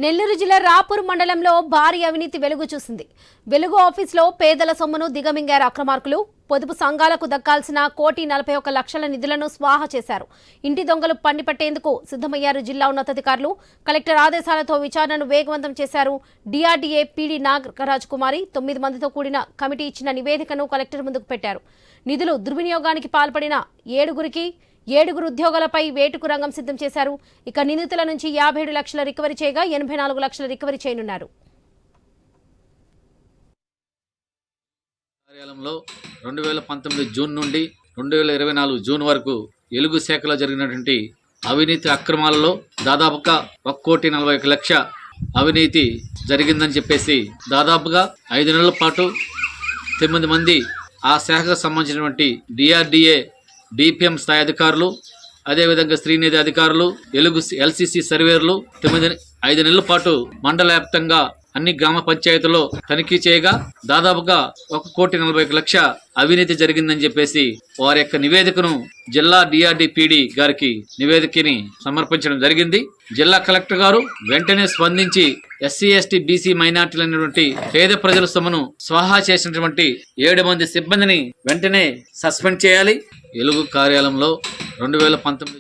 నెల్లూరు జిల్లా రాపూర్ మండలంలో భారీ అవినీతి వెలుగు చూసింది. వెలుగు ఆఫీసులో పేదల సొమ్మును దిగమింగారు అక్రమార్కులు. పొదుపు సంఘాలకు దక్కాల్సిన 1,41,00,000 నిధులను స్వాహా చేశారు. ఇంటి దొంగలు పట్టిపట్టేందుకు సిద్ధమయ్యారు జిల్లా ఉన్నతాధికారులు. కలెక్టర్ ఆదేశాలతో విచారణను వేగవంతం చేశారు. డిఆర్డీఏ పీడీ నాగరాజ్ కుమారి 9 మందితో కూడిన కమిటీ ఇచ్చిన నివేదికను కలెక్టర్ ముందుకు పెట్టారు. నిధులు దుర్వినియోగానికి పాల్పడిన 7 ఉద్యోగులపై వేటుకు రంగం సిద్ధం చేశారు. ఇక నిందితుల నుంచి 57 లక్షల రికవరీ చేయగా 84 లక్షల రికవరీ చేయనున్నారు. కార్యాలయంలో 2019 జూన్ నుండి 2024 జూన్ వరకు వెలుగు శాఖలో జరిగినటువంటి అవినీతి అక్రమాలలో దాదాపుగా 1,41,00,000 అవినీతి జరిగిందని చెప్పేసి దాదాపుగా 5 నెలల పాటు 9 మంది ఆ శాఖకు సంబంధించినటువంటి డిఆర్డీఏ డిపిఎం స్థాయి అధికారులు, అదేవిధంగా శ్రీనిధి అధికారులు, వెలుగు ఎల్సిసి సర్వేర్లు 5 నెలల పాటు మండల వ్యాప్తంగా అన్ని గ్రామ పంచాయతీల్లో తనిఖీ చేయగా దాదాపుగా 1,41,00,000 అవినీతి జరిగిందని చెప్పేసి వారి యొక్క నివేదికను జిల్లా డిఆర్డీపీడీ గారికి నివేదికని సమర్పించడం జరిగింది. జిల్లా కలెక్టర్ గారు వెంటనే స్పందించి ఎస్సీ ఎస్టీ బీసీ మైనార్టీలైనటువంటి పేద ప్రజల సొమ్మును స్వాహా చేసినటువంటి 7 మంది సిబ్బందిని వెంటనే సస్పెండ్ చేయాలి. వెలుగు కార్యాలయంలో 2019